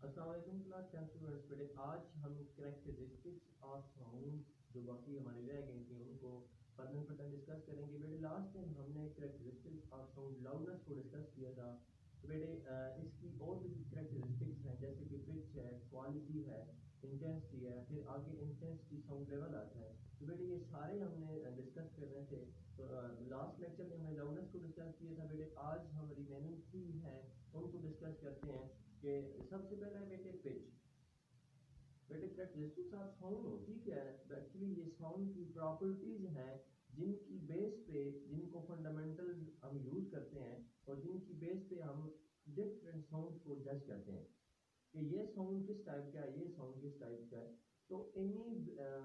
अस्सलाम वालेकुम class 10 students. बेटे आज हम कैरेक्टरिस्टिक्स ऑफ साउंड जो बाकी हमारे रह गई थी उनको पैटर्न डिस्कस करेंगे। बेटे लास्ट टाइम हमने कैरेक्टरिस्टिक्स ऑफ साउंड लाउडनेस को डिस्कस किया था। तो बेटे इसकी और भी कैरेक्टरिस्टिक्स हैं जैसे कि पिच है, क्वालिटी है, इंटेंसिटी है, फिर आगे इंटेंसिटी साउंड लेवल आता है। तो बेटे ये सारे हमने डिस्कस करने थे। तो लास्ट लेक्चर में हमने लाउडनेस को डिस्कस किया था। बेटे आज हम रिमेनिंग 3 हैं उनको डिस्कस करते हैं कि सबसे पहला है बेटे पिच। बेटे कैरेक्टरिस्टिक्स ऑफ साउंड होती क्या है? एक्चुअली ये साउंड की प्रॉपर्टीज हैं जिनकी बेस पे जिनको फंडामेंटल हम यूज करते हैं और जिनकी बेस पे हम डिफरेंट साउंड को जज करते हैं कि ये साउंड किस टाइप का है, ये साउंड किस टाइप का है। तो इन्हीं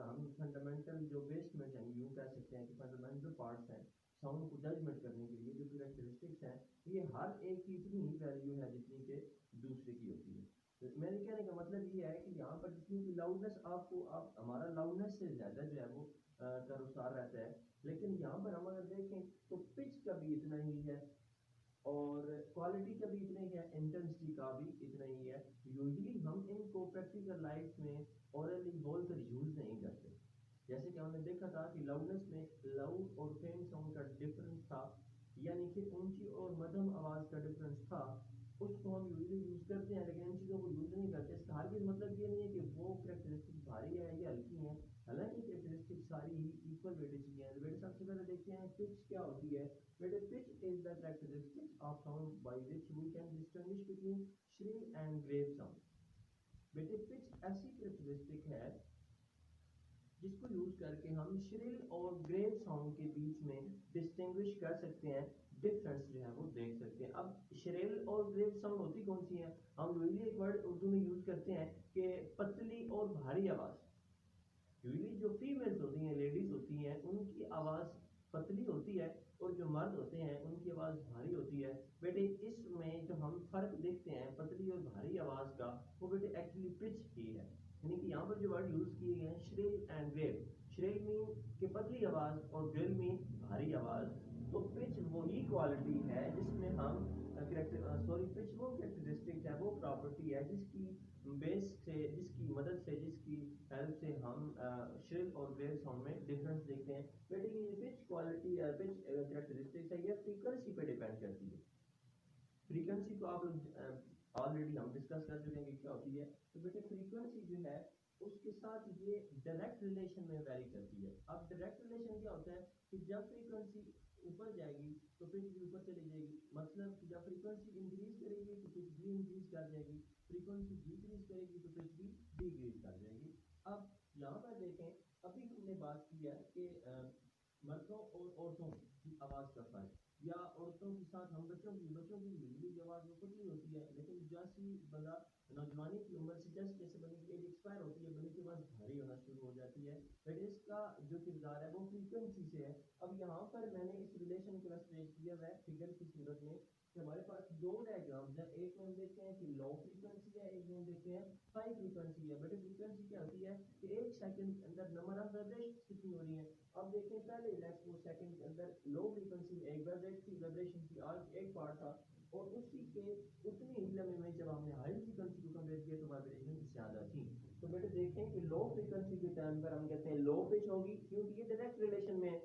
हम फंडामेंटल जो बेसमेंट हैं यूँ कह सकते हैं कि फंडामेंटल पार्ट्स हैं साउंड को जजमेंट करने के लिए जो कैरेक्टरिस्टिक्स हैं ये हर एक की इतनी ही वैल्यू है जितनी के दूसरे की होती है। तो मेरे कहने का मतलब ये है कि यहाँ पर जितनी की लाउडनेस आपको आप हमारा लाउडनेस से ज़्यादा जो है वो करुसार रहता है, लेकिन यहाँ पर हम अगर देखें तो पिच का भी इतना ही है और क्वालिटी का भी इतना ही है, इंटेंसिटी का भी इतना ही है। यूजली हम इनको प्रैक्टिकल लाइफ में ओरली बोलकर यूज नहीं करते। जैसे कि हमने देखा था कि लाउडनेस में लाउड और फेंट साउंड का डिफरेंस था, यानी कि ऊंची और मध्यम आवाज का डिफरेंस था। उसको हम यूजली यूज करते हैं लेकिन इन चीज़ों को यूज नहीं करते। इसका हरगिज़ मतलब ये नहीं है कि वो कैरेक्टरिस्टिक भारी है या हल्की है, हालांकि कैरेक्टरिस्टिक सारी ही इक्वल वेटेज की है। बेटे सबसे पहले देखते हैं पिच क्या होती है। बेटे pitch is the characteristic of sound by which we can distinguish between shrill and grave sound. बेटे पिच ऐसी कैरेक्टरिस्टिक है जिसको यूज करके हम श्रिल और ग्रेव साउंड के बीच में डिस्टिंग्विश कर सकते हैं, डिफरेंस जो है वो देख सकते हैं। अब श्रिल और ग्रेव साउंड होती कौन सी है? हम यूजली एक वर्ड उर्दू में यूज करते हैं कि पतली और भारी आवाज। यूजली जो फीमेल्स होती हैं, लेडीज होती हैं, उनकी आवाज पतली होती है और जो मर्द होते हैं उनकी आवाज भारी होती है। बेटे इसमें जो हम फर्क देखते हैं पतली और भारी आवाज का, वो बेटे एक्चुअली पिच ही है। यानी कि यहाँ पर जो वर्ड यूज किए गए हैं shrill and grave, shrill mean कि पतली आवाज और ग्रेव मीन भारी आवाज। तो पिच वही क्वालिटी है जिसमें हम पिच वो कैरेक्टरिस्टिक है, वो प्रॉपर्टी है जिसकी बेस से, जिसकी मदद से, जिसकी हेल्प से हम श्रिल और ग्रेव साउंड में डिफरेंस देखते हैं। बेटे ये पिच क्वालिटी या पिच कैरेक्टरिस्टिक्स है, ये फ्रीक्वेंसी पे डिपेंड करती है। फ्रीक्वेंसी को आप ऑलरेडी हम डिस्कस कर चुके हैं क्या होती है। तो बेटे फ्रीक्वेंसी जो है उसके साथ ये डायरेक्ट रिलेशन में वेरी करती है। अब डायरेक्ट रिलेशन क्या होता है कि जब फ्रीक्वेंसी ऊपर जाएगी तो पिच भी ऊपर चली जाएगी, मतलब कि जब फ्रीक्वेंसी इंक्रीज करेगी तो पिच भी इंक्रीज कर जाएगी, फ्रीक्वेंसी डिक्रीज करेगी तो पिच भी डिक्रीज कर जाएगी। अब यहाँ पर देखें अभी हमने बात की है कि मर्दों और औरतों की आवाज़ का फर्क, या औरतों के साथ हम बच्चों की बिजली की आवाज़ वो पतली होती है, लेकिन जैसे ही बंदा नौजवानी की उम्र से जैसे जैसे बंदे की एज एक्सपायर होती है बंदे की आवाज़ भारी होना शुरू हो जाती है। बट इसका जो किरदार है वो फ्रीक्वेंसी से है। अब यहाँ पर मैंने इस रिलेशन को इलस्ट्रेट किया है फिगर की सूरत में कि हमारे पास दो डायग्राम्स हैं, एक में हम देखते हैं कि लो फ्रीक्वेंसी है, एक में हम देखते हैं हाई फ्रीक्वेंसी है। बट फ्रीक्वेंसी क्या होती है कि एक सेकंड के अंदर नंबर ऑफ वाइब्रेशंस कितनी हो रही है। अब देखें पहले लेट्स वो सेकंड के अंदर लो फ्रीक्वेंसी एक वाइब्रेशन की आज एक पार्ट था और उसी के उतने ही लम्हे में जब हमने हाई फ्रीक्वेंसी को कंपेयर किया तो वाइब्रेशन ज़्यादा थी। तो बेटे देखें कि लो फ्रीक्वेंसी के टाइम पर हम कहते हैं लो पिच होगी क्योंकि ये डायरेक्ट रिलेशन में है,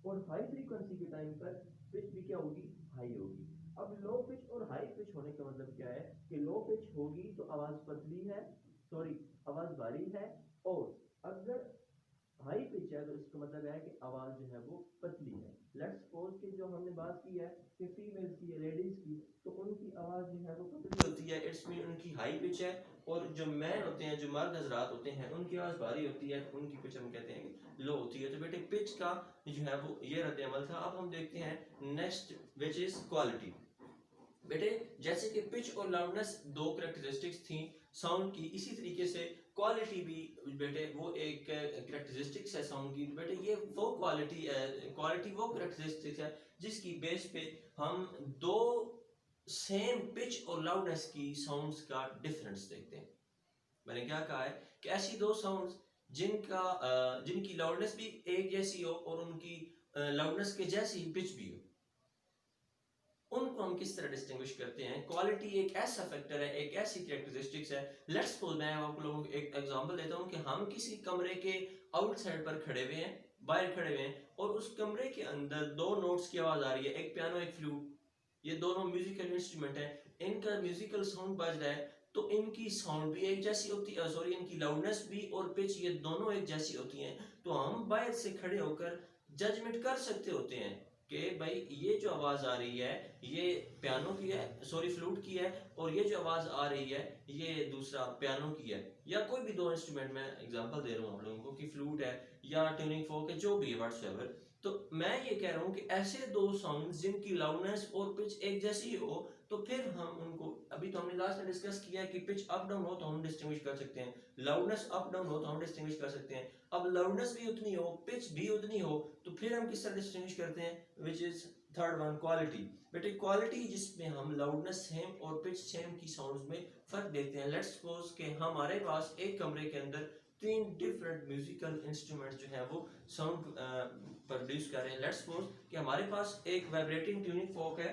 और हाई फ्रीक्वेंसी के टाइम पर पिच भी क्या होगी, हाई होगी। अब लो पिच और हाई पिच होने का मतलब क्या है कि लो पिच होगी तो आवाज़ पतली है, सॉरी आवाज़ भारी है, और अगर हाई पिच है तो इसका मतलब है कि आवाज़ जो है वो पतली है। लेट्स सपोज कि जो हमने बात की है कि फीमेल्स की, लेडीज़ की, तो उनकी आवाज़ जो है वो पतली होती है, इट्स मीन उनकी हाई पिच है। और जो मैन होते हैं, जो मर्द हजरात होते हैं, उनकी आवाज़ भारी होती है, उनकी पिच हम कहते हैं लो होती है। तो बेटे पिच का जो है वो ये रद्द अमल था। अब हम देखते हैं नेक्स्ट विच इज़ क्वालिटी। बेटे जैसे कि पिच और लाउडनेस दो कैरेक्टरिस्टिक्स थी साउंड की, इसी तरीके से क्वालिटी भी बेटे वो एक कैरेक्टरिस्टिक्स है साउंड की। बेटे ये वो क्वालिटी वो कैरेक्टरिस्टिक्स है जिसकी बेस पे हम दो सेम पिच और लाउडनेस की साउंड्स का डिफरेंस देखते हैं। मैंने क्या कहा है कि ऐसी दो साउंड्स जिनकी लाउडनेस भी एक जैसी हो और उनकी लाउडनेस के जैसी पिच भी हो, उनको हम किस तरह डिस्टिंग्विश करते हैं। क्वालिटी एक ऐसा फैक्टर है, एक ऐसी कैरेक्टरिस्टिक्स है। लेट्स सपोज मैं आप लोगों को एक एग्जांपल देता हूँ कि हम किसी कमरे के आउटसाइड पर खड़े हुए हैं, बाहर खड़े हुए हैं, और उस कमरे के अंदर दो नोट्स की आवाज आ रही है, एक पियानो एक फ्लूट। ये दोनों म्यूजिकल इंस्ट्रूमेंट है, इनका म्यूजिकल साउंड बज रहा है, तो इनकी साउंड भी एक जैसी होती है, सॉरी इनकी लाउडनेस भी और पिच ये दोनों एक जैसी होती हैं। तो हम बाहर से खड़े होकर जजमेंट कर सकते होते हैं कि भाई ये जो आवाज आ रही है ये पियानो की है, सॉरी फ्लूट की है, और ये जो आवाज आ रही है ये दूसरा पियानो की है, या कोई भी दो इंस्ट्रूमेंट, मैं एग्जांपल दे रहा हूँ आप लोगों को कि फ्लूट है या ट्यूनिंग फोक है, जो भी है व्हाटसएवर। तो मैं ये कह रहा हूँ कि ऐसे दो साउंड जिनकी लाउडनेस और पिच एक जैसी हो, तो फिर हम उनको, अभी तो हमने लास्ट में डिस्कस किया है कि पिच अप डाउन हो तो हम डिस्टिंग्विश कर सकते हैं, लाउडनेस अप डाउन हो तो हम डिस्टिंग्विश कर सकते हैं। अब लाउडनेस भी उतनी हो, पिच भी उतनी हो, तो फिर हम किस तरह डिस्टिंग्विश करते हैं, which is third one, quality. बेटे क्वालिटी जिसमें हम लाउडनेस सेम और पिच सेम की साउंड्स में फर्क देखते हैं। लेट्स सपोज कि हमारे पास एक कमरे के अंदर तीन डिफरेंट म्यूजिकल इंस्ट्रूमेंट्स जो है वो साउंड प्रोड्यूस कर रहे हैं। लेट्स सपोज कि हमारे पास एक वाइब्रेटिंग ट्यूनिंग फोक है,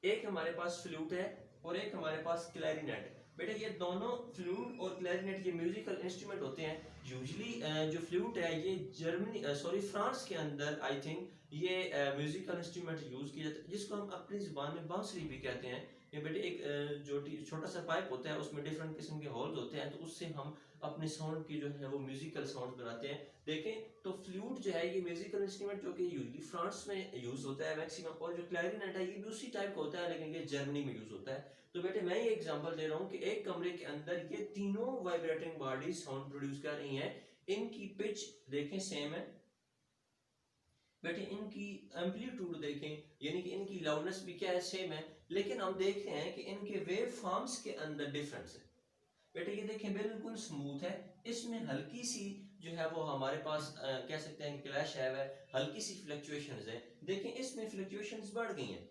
एक हमारे पास फ्लूट है, और एक हमारे पास क्लैरिनेट। बेटा ये दोनों फ्लूट और क्लैरिनेट ये म्यूजिकल इंस्ट्रूमेंट होते हैं। यूजुअली जो फ्लूट है ये जर्मनी, सॉरी फ्रांस के अंदर आई थिंक ये म्यूजिकल इंस्ट्रूमेंट यूज किया जाता है, जिसको हम अपनी जुबान में बांसुरी भी कहते हैं। ये बेटे एक जो छोटा सा पाइप होता है, उसमें डिफरेंट किस्म के होल्स होते हैं, तो उससे हम अपने साउंड की जो है वो म्यूजिकल साउंड बनाते हैं। देखें तो फ्लूट जो है ये म्यूजिकल इंस्ट्रूमेंट जो कि यूजुअली फ्रांस में यूज होता है मैक्सिमम, और जो क्लैरिनेट है ये भी उसी टाइप का होता है, लेकिन ये जर्मनी में यूज होता है। तो बेटे मैं ये एग्जांपल दे रहा हूँ कि एक कमरे के अंदर ये तीनों वाइब्रेटिंग बॉडी साउंड प्रोड्यूस कर रही हैं, इनकी पिच देखें सेम है, बेटे इनकी एम्पलीट्यूड देखें, यानी कि इनकी लाउडनेस भी क्या है, सेम है, लेकिन हम देखते हैं कि इनके वेव फॉर्म्स के अंदर डिफरेंस है। बेटे ये देखें बिल्कुल स्मूथ है, इसमें हल्की सी जो है वो हमारे पास कह सकते हैं क्लैश है, हल्की सी फ्लक्चुएशंस है। देखें इसमें फ्लक्चुएशंस बढ़ गई हैं।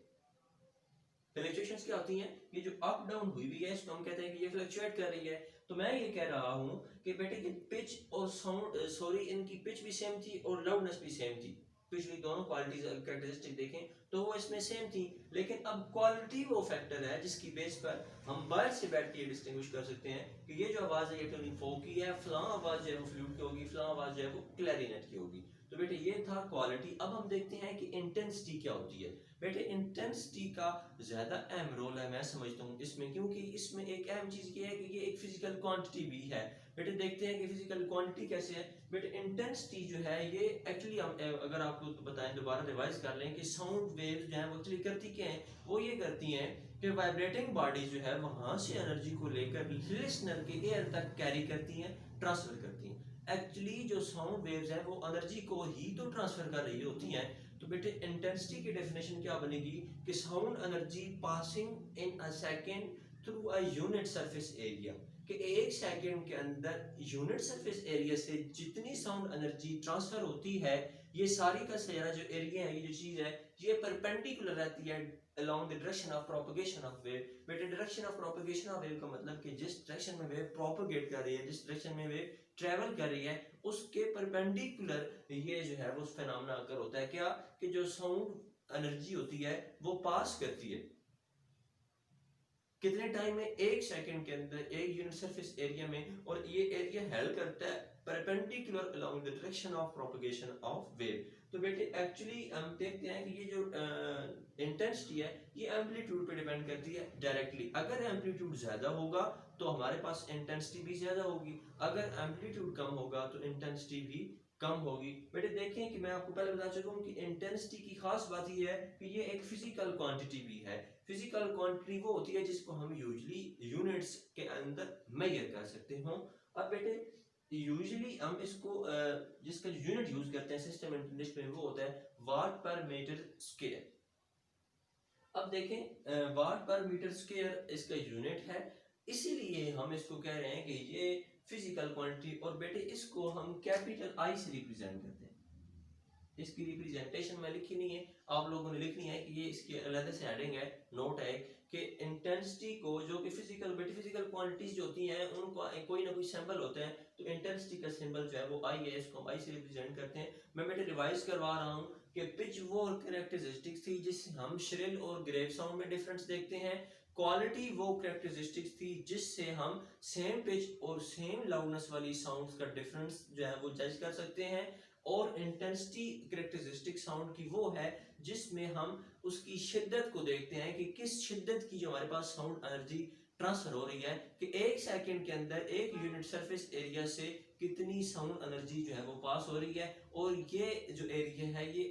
फ्लक्चुएशंस क्या होती हैं, ये जो अप डाउन हुई हुई है इसको हम कहते हैं कि ये फ्लक्चुएट कर रही है। तो मैं ये कह रहा हूं कि बेटे ये पिच और साउंड, सॉरी इनकी पिच भी सेम थी और लाउडनेस भी सेम थी। पिछली दोनों क्वालिटीज कैरेक्टरिस्टिक देखें तो वो इसमें सेम थी, लेकिन अब क्वालिटी वो फैक्टर है जिसकी बेस पर हम बाहर से बैठ के डिस्टिंग्विश कर सकते हैं कि ये जो आवाज है ये ट्यूनिंग फोक की है, फलां आवाज जो है वो फ्लूट की होगी, फलां आवाज जो है वो क्लैरिनेट की होगी। तो बेटे ये था क्वालिटी। अब हम देखते हैं कि इंटेंसिटी क्या होती है। बेटे इंटेंसिटी का ज्यादा अहम रोल है मैं समझता हूँ इसमें, क्योंकि इसमें एक अहम चीज ये है कि ये एक फिजिकल क्वांटिटी भी है। बेटे देखते हैं कि फिजिकल क्वांटिटी कैसे है। बेटे इंटेंसिटी जो है ये एक्चुअली हम अगर आपको तो बताएं, दोबारा रिवाइज कर लें कि साउंड वेव्स जो है वो एक्चुअली करती क्या है, वो ये करती हैं कि वाइब्रेटिंग बॉडी जो है वहां से एनर्जी को लेकर लिसनर के एयर तक कैरी करती हैं, ट्रांसफर करती हैं। एक्चुअली जो साउंड वेव्स है वो एनर्जी को ही तो ट्रांसफर कर रही होती हैं। तो बेटे इंटेंसिटी की डेफिनेशन क्या बनेगी कि sound energy passing in a second through a unit surface area, कि एक सेकंड के अंदर यूनिट सरफेस एरिया से जितनी साउंड एनर्जी ट्रांसफर होती है, ये सारी का सारा जो एरिया है, ये जो चीज है, ये परपेंडिकुलर रहती है along the direction of propagation of wave। बेटे direction of propagation of wave का मतलब कि जिस डायरेक्शन में वेव प्रोपगेट कर रही है, जिस डायरेक्शन में वेव ट्रेवल कर रही है, उसके परपेंडिकुलर ये जो है वो फिनोमेना अगर होता है क्या, कि जो साउंड एनर्जी होती है वो पास करती है कितने टाइम में, एक सेकंड के अंदर एक यूनिट सरफेस एरिया में, और ये एरिया हेल्प करता है perpendicular along the direction of propagation of wave. तो बेटे एक्चुअली हम देखते हैं कि ये जो इंटेंसिटी है ये एम्पलीट्यूड पे डिपेंड करती है डायरेक्टली। अगर एम्पलीट्यूड ज्यादा होगा तो हमारे पास इंटेंसिटी भी ज्यादा होगी, अगर एम्पलीट्यूड कम होगा तो इंटेंसिटी भी कम होगी। बेटे देखें कि मैं आपको पहले बता चुका हूँ कि इंटेंसिटी की खास बात ये है कि ये एक फिजिकल क्वांटिटी भी है। फिजिकल क्वांटिटी वो होती है जिसको हम यूजुअली यूनिट्स के अंदर मेजर कर सकते हो। अब बेटे यूजुअली हम इसको जिसका यूनिट यूज करते हैं सिस्टम इंटरनेट में वो होता है वाट पर मीटर स्क्वायर। अब देखें वाट पर मीटर स्क्वायर इसका यूनिट है, इसीलिए हम इसको कह रहे हैं कि ये फिजिकल क्वांटिटी। और बेटे इसको हम कैपिटल आई से रिप्रेजेंट करते हैं। इसकी रिप्रेजेंटेशन में लिखी नहीं है, आप लोगों ने लिखनी है कि ये इसके अलग से हेडिंग है, नोट है कि इंटेंसिटी को जो कि फिजिकल क्वांटिटीज जो होती हैं उनको कोई ना कोई सिंबल होता है, तो इंटेंसिटी का सिंबल जो है वो आई है, इसको हम आई से रिप्रेजेंट करते हैं। मैं बेटे रिवाइज करवा रहा हूँ कि पिच वो कैरेक्टरिस्टिक्स थी जिससे हम श्रिल और ग्रेव साउंड में डिफरेंस देखते हैं। क्वालिटी वो कैरेक्टरिस्टिक्स थी जिससे हम सेम पिच और सेम लाउडनेस वाली साउंड्स का डिफरेंस जो है वो जज कर सकते हैं। और इंटेंसिटी कैरेक्टरिस्टिक साउंड की वो है जिसमें हम उसकी शिद्दत को देखते हैं कि किस शिद्दत की जो हमारे पास साउंड एनर्जी ट्रांसफर हो रही है, कि एक सेकंड के अंदर एक यूनिट सरफेस एरिया से कितनी साउंड एनर्जी जो है वो पास हो रही है। और ये जो एरिया है ये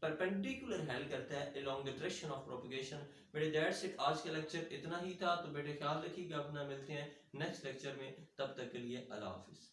परपेंडिकुलर हेल्प करता है along the direction of propagation. बेटे दैट्स इट, आज का लेक्चर इतना ही था। तो बेटे ख्याल रखिएगा अपना, मिलते हैं नेक्स्ट लेक्चर में, तब तक के लिए अल्लाह हाफिज।